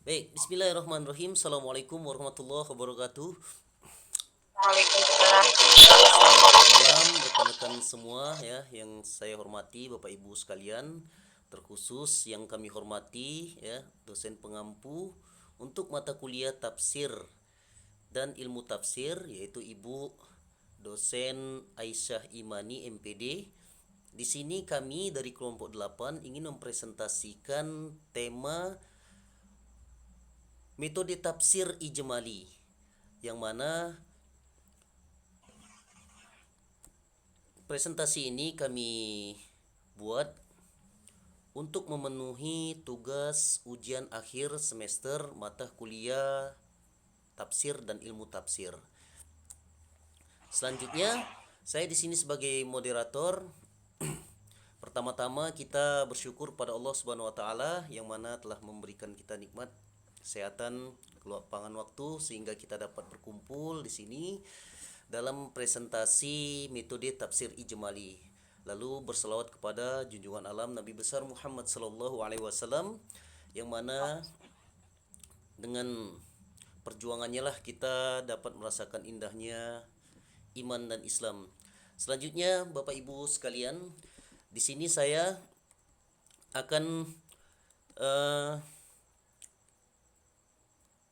Baik, bismillahirrahmanirrahim. Assalamualaikum warahmatullahi wabarakatuh. Waalaikumsalam. Selamat malam rekan-rekan semua ya yang saya hormati Bapak Ibu sekalian, terkhusus yang kami hormati ya dosen pengampu untuk mata kuliah tafsir dan ilmu tafsir yaitu Ibu dosen Aisyah Imani MPD. Di sini kami dari kelompok 8 ingin mempresentasikan tema metode tafsir ijmali yang mana presentasi ini kami buat untuk memenuhi tugas ujian akhir semester mata kuliah tafsir dan ilmu tafsir. Selanjutnya, saya di sini sebagai moderator. Pertama-tama kita bersyukur pada Allah Subhanahu wa taala yang mana telah memberikan kita nikmat kesehatan, kelupangan waktu sehingga kita dapat berkumpul di sini dalam presentasi metode tafsir ijmali. Lalu berselawat kepada junjungan alam Nabi besar Muhammad sallallahu alaihi wasallam yang mana dengan perjuangannya lah kita dapat merasakan indahnya iman dan Islam. Selanjutnya Bapak Ibu sekalian, di sini saya akan uh,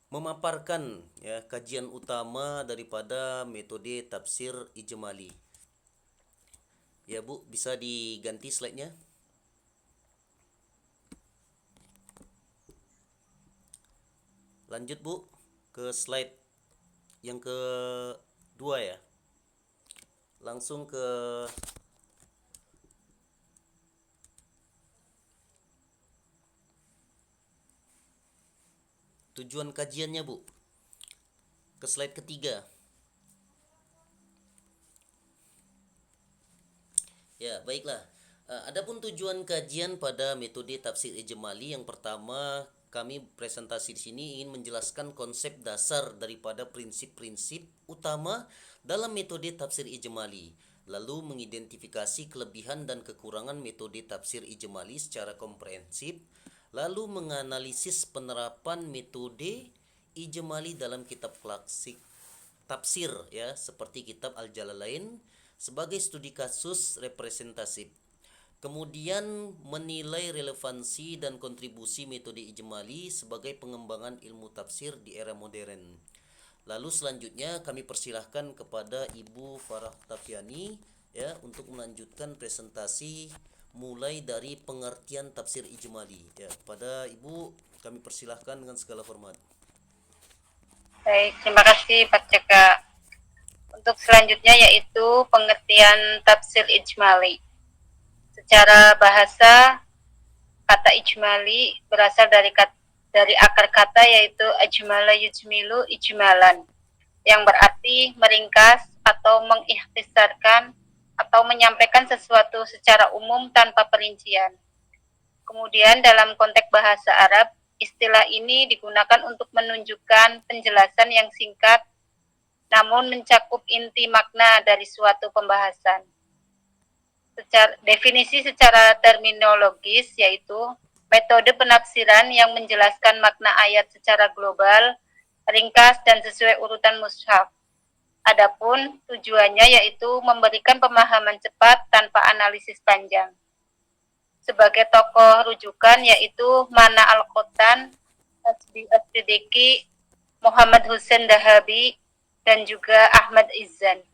memaparkan ya kajian utama daripada metode tafsir ijmali. Ya Bu, bisa diganti slide-nya. Lanjut Bu ke slide yang kedua ya. Langsung ke tujuan kajiannya Bu. Ke slide ketiga. Ya, baiklah. Adapun tujuan kajian pada metode tafsir ijmali yang pertama kami presentasi di sini ingin menjelaskan konsep dasar daripada prinsip-prinsip utama dalam metode tafsir ijmali, lalu mengidentifikasi kelebihan dan kekurangan metode tafsir ijmali secara komprehensif, lalu menganalisis penerapan metode ijmali dalam kitab klasik tafsir ya seperti kitab Al-Jalalain sebagai studi kasus representatif. Kemudian menilai relevansi dan kontribusi metode ijmali sebagai pengembangan ilmu tafsir di era modern. Lalu selanjutnya kami persilahkan kepada Ibu Farah Tafiani ya untuk melanjutkan presentasi mulai dari pengertian tafsir ijmali. Ya, kepada Ibu kami persilahkan dengan segala hormat. Baik, terima kasih Pak Ceka. Untuk selanjutnya yaitu pengertian tafsir ijmali. Secara bahasa, kata ijmali berasal dari akar kata yaitu ajmala yujmilu ijmalan, yang berarti meringkas atau mengikhtisarkan atau menyampaikan sesuatu secara umum tanpa perincian. Kemudian dalam konteks bahasa Arab, istilah ini digunakan untuk menunjukkan penjelasan yang singkat namun mencakup inti makna dari suatu pembahasan. Definisi secara terminologis yaitu metode penafsiran yang menjelaskan makna ayat secara global, ringkas dan sesuai urutan mushaf. Adapun tujuannya yaitu memberikan pemahaman cepat tanpa analisis panjang. Sebagai tokoh rujukan yaitu Mana Al-Qottan, Asbi As-Siddiqi, Muhammad Hussein Dahabi, dan juga Ahmad Izzan.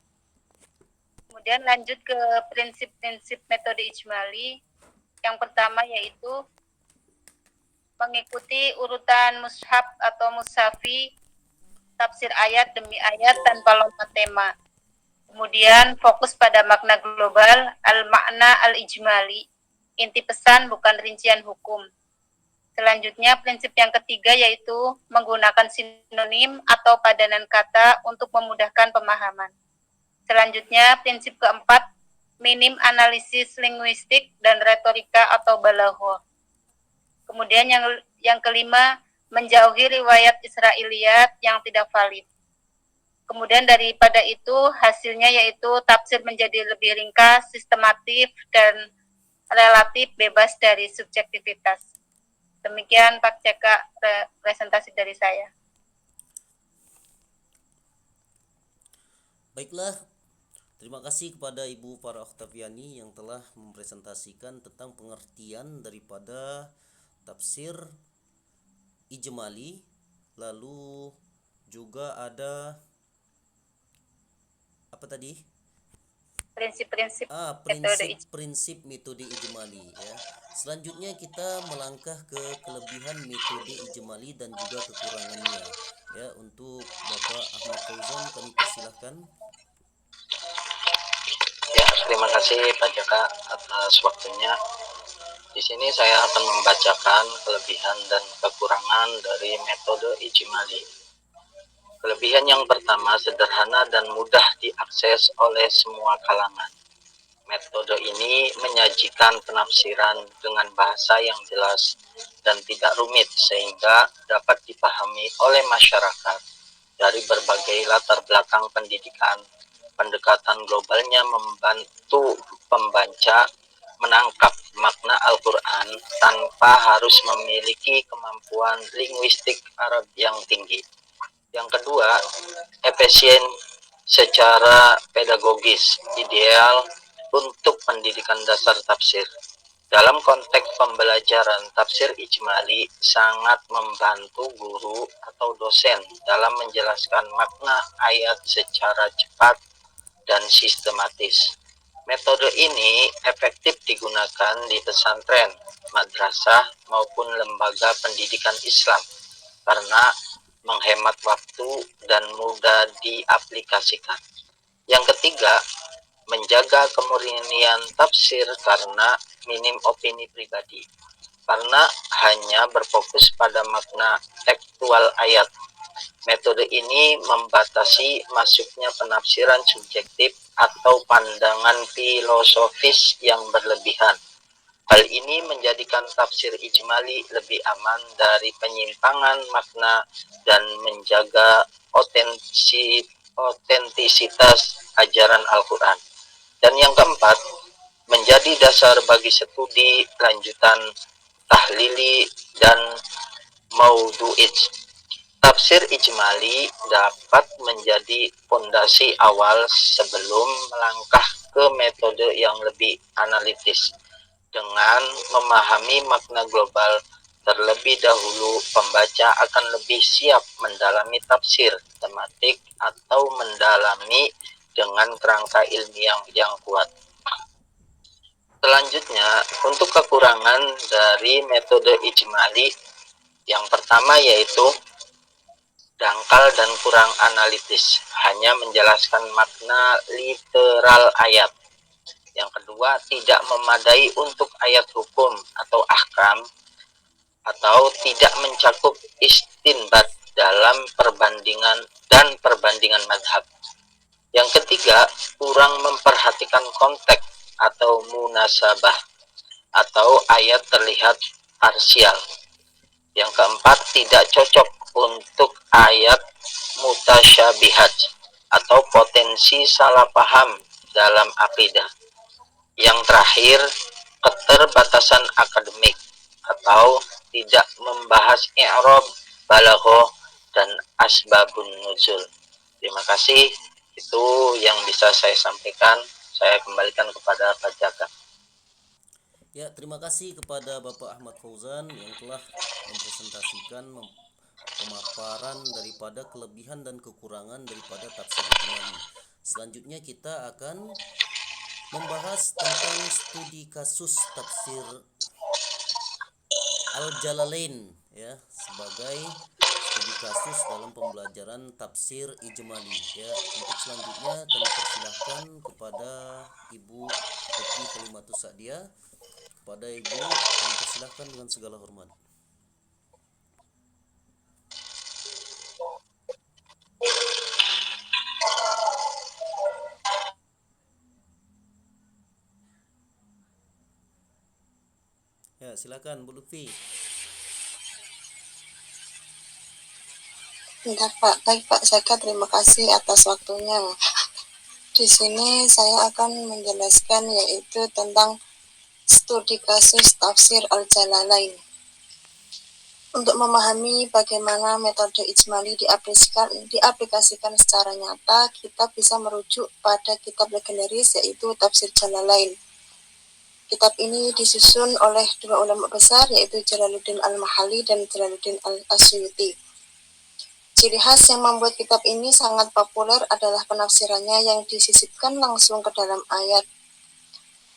Kemudian lanjut ke prinsip-prinsip metode ijmali. Yang pertama yaitu mengikuti urutan mushaf atau mushafi, tafsir ayat demi ayat tanpa lompat tema. Kemudian fokus pada makna global, al-makna al-ijmali, inti pesan bukan rincian hukum. Selanjutnya prinsip yang ketiga yaitu menggunakan sinonim atau padanan kata untuk memudahkan pemahaman. Selanjutnya prinsip keempat, minim analisis linguistik dan retorika atau balaghah. Kemudian yang kelima, menjauhi riwayat Israiliyat yang tidak valid. Kemudian daripada itu hasilnya yaitu tafsir menjadi lebih ringkas, sistematif, dan relatif bebas dari subjektivitas. Demikian Pak Jaka presentasi dari saya. Baiklah, terima kasih kepada Ibu Farah Oktaviani yang telah mempresentasikan tentang pengertian daripada tafsir ijmali, lalu juga ada apa tadi? Prinsip-prinsip metode Prinsip-prinsip metode ijmali ya. Selanjutnya kita melangkah ke kelebihan metode ijmali dan juga kekurangannya ya. Untuk Bapak Ahmad Fauzan kami persilahkan. Ya, terima kasih Pak Jaka atas waktunya. Di sini saya akan membacakan kelebihan dan kekurangan dari metode ijmali. Kelebihan yang pertama sederhana dan mudah diakses oleh semua kalangan. Metode ini menyajikan penafsiran dengan bahasa yang jelas dan tidak rumit sehingga dapat dipahami oleh masyarakat dari berbagai latar belakang pendidikan. Pendekatan globalnya membantu pembaca menangkap makna Al-Quran tanpa harus memiliki kemampuan linguistik Arab yang tinggi. Yang kedua, efisien secara pedagogis, ideal untuk pendidikan dasar tafsir. Dalam konteks pembelajaran, tafsir ijmali sangat membantu guru atau dosen dalam menjelaskan makna ayat secara cepat dan sistematis. Metode ini efektif digunakan di pesantren, madrasah, maupun lembaga pendidikan Islam karena menghemat waktu dan mudah diaplikasikan. Yang ketiga, menjaga kemurnian tafsir karena minim opini pribadi. Karena hanya berfokus pada makna tekstual ayat. Metode ini membatasi masuknya penafsiran subjektif atau pandangan filosofis yang berlebihan. Hal ini menjadikan tafsir ijmali lebih aman dari penyimpangan makna dan menjaga otentisitas ajaran Al-Quran. Dan yang keempat, menjadi dasar bagi studi lanjutan tahlili dan maudu'ij. Tafsir ijmali dapat menjadi fondasi awal sebelum melangkah ke metode yang lebih analitis. Dengan memahami makna global terlebih dahulu, pembaca akan lebih siap mendalami tafsir tematik atau mendalami dengan kerangka ilmiah yang kuat. Selanjutnya, untuk kekurangan dari metode ijmali, yang pertama yaitu dangkal dan kurang analitis, hanya menjelaskan makna literal ayat. Yang kedua, tidak memadai untuk ayat hukum atau ahkam, atau tidak mencakup istinbat dalam perbandingan madhab. Yang ketiga, kurang memperhatikan konteks atau munasabah, atau ayat terlihat parsial. Yang keempat, tidak cocok untuk ayat mutasyabihat atau potensi salah paham dalam akidah. Yang terakhir, keterbatasan akademik atau tidak membahas i'rab, balaghah, dan asbabun nuzul. Terima kasih. Itu yang bisa saya sampaikan. Saya kembalikan kepada Pak Jaka. Ya, terima kasih kepada Bapak Ahmad Fauzan yang telah mempresentasikan pemaparan daripada kelebihan dan kekurangan daripada tafsir ijmali. Selanjutnya kita akan membahas tentang studi kasus tafsir Al-Jalalain ya sebagai studi kasus dalam pembelajaran tafsir ijmali ya. Untuk selanjutnya kami persilahkan kepada Ibu Uki Kalimatus Sa'diyah. Kepada Ibu kami persilahkan dengan segala hormat. Ya, silakan Bu Lutfi. Ya, Pak. Baik Pak Jaka, terima kasih atas waktunya. Di sini saya akan menjelaskan yaitu tentang studi kasus tafsir Al-Jalalain. Untuk memahami bagaimana metode ijmali diaplikasikan secara nyata, kita bisa merujuk pada kitab legendaris yaitu Tafsir Jalalain. Kitab ini disusun oleh dua ulama besar yaitu Jalaluddin Al-Mahalli dan Jalaluddin Al-Asyuti. Ciri khas yang membuat kitab ini sangat populer adalah penafsirannya yang disisipkan langsung ke dalam ayat.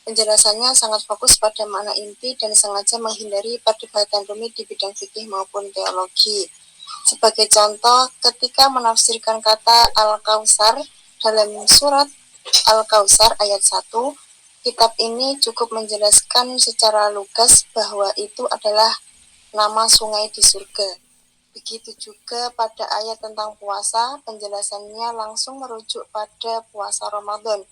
Penjelasannya sangat fokus pada makna inti dan sengaja menghindari perdebatan rumit di bidang fikih maupun teologi. Sebagai contoh, ketika menafsirkan kata Al-Kautsar dalam surat Al-Kautsar ayat 1, kitab ini cukup menjelaskan secara lugas bahwa itu adalah nama sungai di surga. Begitu juga pada ayat tentang puasa, penjelasannya langsung merujuk pada puasa Ramadan.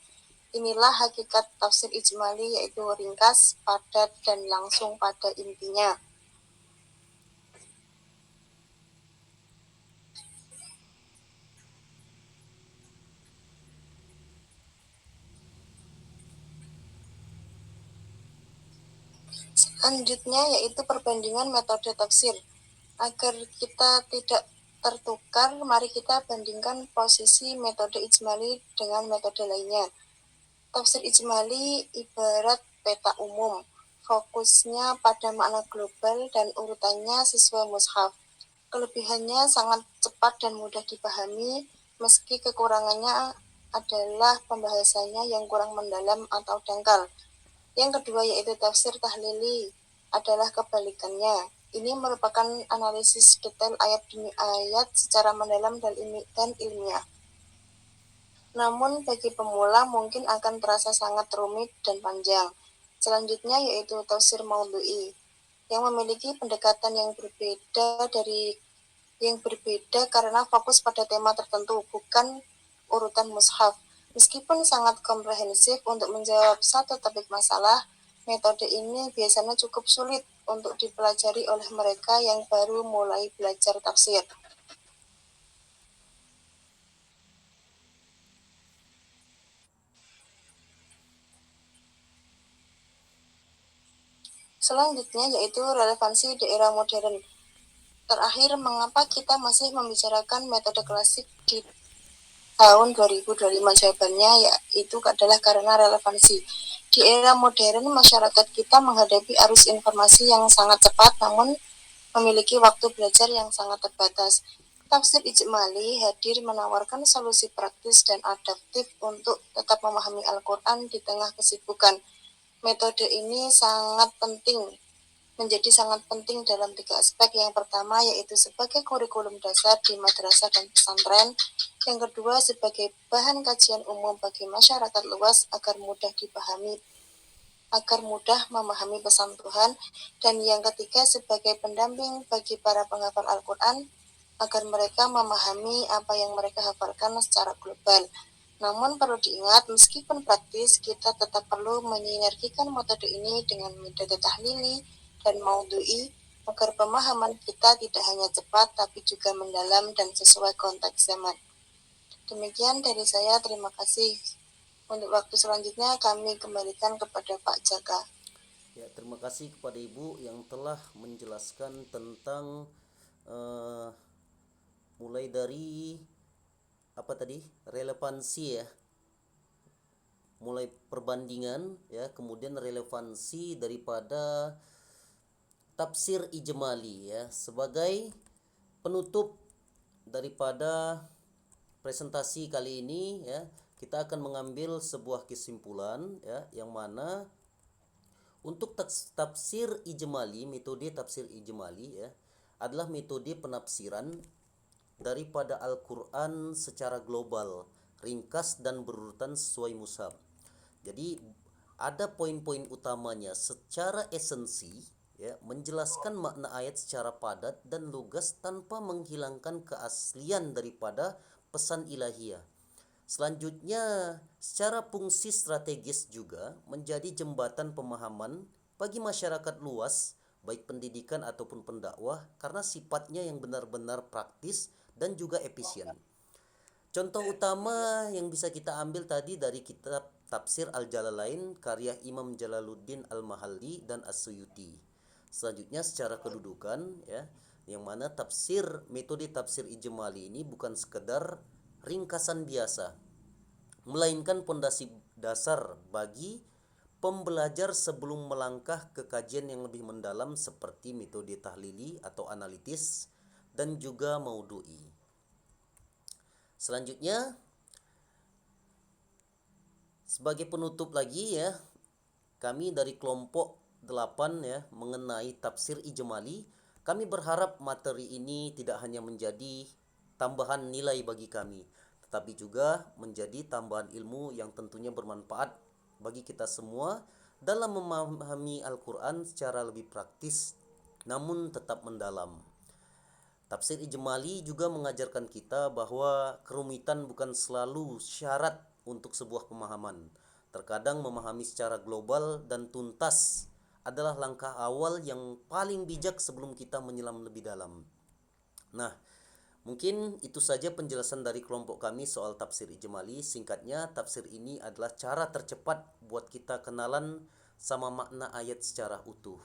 Inilah hakikat tafsir ijmali, yaitu ringkas, padat, dan langsung pada intinya. Selanjutnya yaitu perbandingan metode tafsir. Agar kita tidak tertukar, mari kita bandingkan posisi metode ijmali dengan metode lainnya. Tafsir ijmali ibarat peta umum, fokusnya pada makna global dan urutannya sesuai mushaf. Kelebihannya sangat cepat dan mudah dipahami, meski kekurangannya adalah pembahasannya yang kurang mendalam atau dangkal. Yang kedua yaitu tafsir tahlili adalah kebalikannya. Ini merupakan analisis detail ayat demi ayat secara mendalam dan ilmiah. Namun bagi pemula mungkin akan terasa sangat rumit dan panjang. Selanjutnya yaitu tafsir maudhu'i yang memiliki pendekatan yang berbeda karena fokus pada tema tertentu, bukan urutan mushaf. Meskipun sangat komprehensif untuk menjawab satu topik masalah, metode ini biasanya cukup sulit untuk dipelajari oleh mereka yang baru mulai belajar tafsir. Selanjutnya yaitu relevansi di era modern. Terakhir, mengapa kita masih membicarakan metode klasik di tahun 2025? Jawabannya yaitu adalah karena relevansi. Di era modern, masyarakat kita menghadapi arus informasi yang sangat cepat namun memiliki waktu belajar yang sangat terbatas. Tafsir ijmali hadir menawarkan solusi praktis dan adaptif untuk tetap memahami Al-Quran di tengah kesibukan. Metode ini menjadi sangat penting dalam 3 aspek. Yang pertama yaitu sebagai kurikulum dasar di madrasah dan pesantren. Yang kedua sebagai bahan kajian umum bagi masyarakat luas agar mudah memahami pesan Tuhan. Dan yang ketiga sebagai pendamping bagi para penghafal Al-Quran agar mereka memahami apa yang mereka hafalkan secara global. Namun perlu diingat, meskipun praktis, kita tetap perlu menyinergikan metode ini dengan metode tahlili dan maudhu'i agar pemahaman kita tidak hanya cepat tapi juga mendalam dan sesuai konteks zaman. Demikian dari saya, terima kasih. Untuk waktu selanjutnya kami kembalikan kepada Pak Jaka. Ya, terima kasih kepada Ibu yang telah menjelaskan tentang mulai dari relevansi ya, mulai perbandingan ya, kemudian relevansi daripada tafsir ijmali ya. Sebagai penutup daripada presentasi kali ini ya, kita akan mengambil sebuah kesimpulan ya, yang mana untuk tafsir ijmali, metode tafsir ijmali ya, adalah metode penafsiran daripada Al-Quran secara global, ringkas dan berurutan sesuai mushaf. Jadi ada poin-poin utamanya secara esensi ya, menjelaskan makna ayat secara padat dan lugas tanpa menghilangkan keaslian daripada pesan ilahiyah. Selanjutnya, secara fungsi strategis juga menjadi jembatan pemahaman bagi masyarakat luas, baik pendidikan ataupun pendakwah, karena sifatnya yang benar-benar praktis dan juga efisien. Contoh utama yang bisa kita ambil tadi dari kitab Tafsir Al-Jalalain karya Imam Jalaluddin Al-Mahalli dan As-Suyuti. Selanjutnya secara kedudukan ya, Yang mana metode tafsir ijmali ini bukan sekedar ringkasan biasa, melainkan pondasi dasar bagi pembelajar sebelum melangkah ke kajian yang lebih mendalam seperti metode tahlili atau analitis dan juga maudhu'i. Selanjutnya, sebagai penutup lagi ya, kami dari kelompok 8 ya mengenai tafsir ijmali, kami berharap materi ini tidak hanya menjadi tambahan nilai bagi kami, tetapi juga menjadi tambahan ilmu yang tentunya bermanfaat bagi kita semua dalam memahami Al-Quran secara lebih praktis namun tetap mendalam. Tafsir ijmali juga mengajarkan kita bahwa kerumitan bukan selalu syarat untuk sebuah pemahaman. Terkadang memahami secara global dan tuntas adalah langkah awal yang paling bijak sebelum kita menyelam lebih dalam. Nah, mungkin itu saja penjelasan dari kelompok kami soal tafsir ijmali. Singkatnya, tafsir ini adalah cara tercepat buat kita kenalan sama makna ayat secara utuh.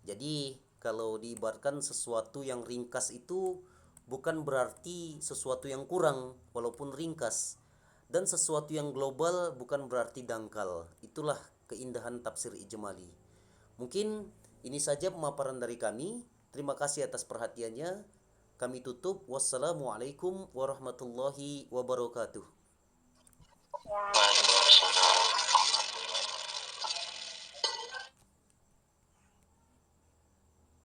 Jadi, kalau diibaratkan sesuatu yang ringkas itu bukan berarti sesuatu yang kurang walaupun ringkas. Dan sesuatu yang global bukan berarti dangkal. Itulah keindahan tafsir ijmali. Mungkin ini saja pemaparan dari kami. Terima kasih atas perhatiannya. Kami tutup. Wassalamualaikum warahmatullahi wabarakatuh. Ya. Waalaikumsalam.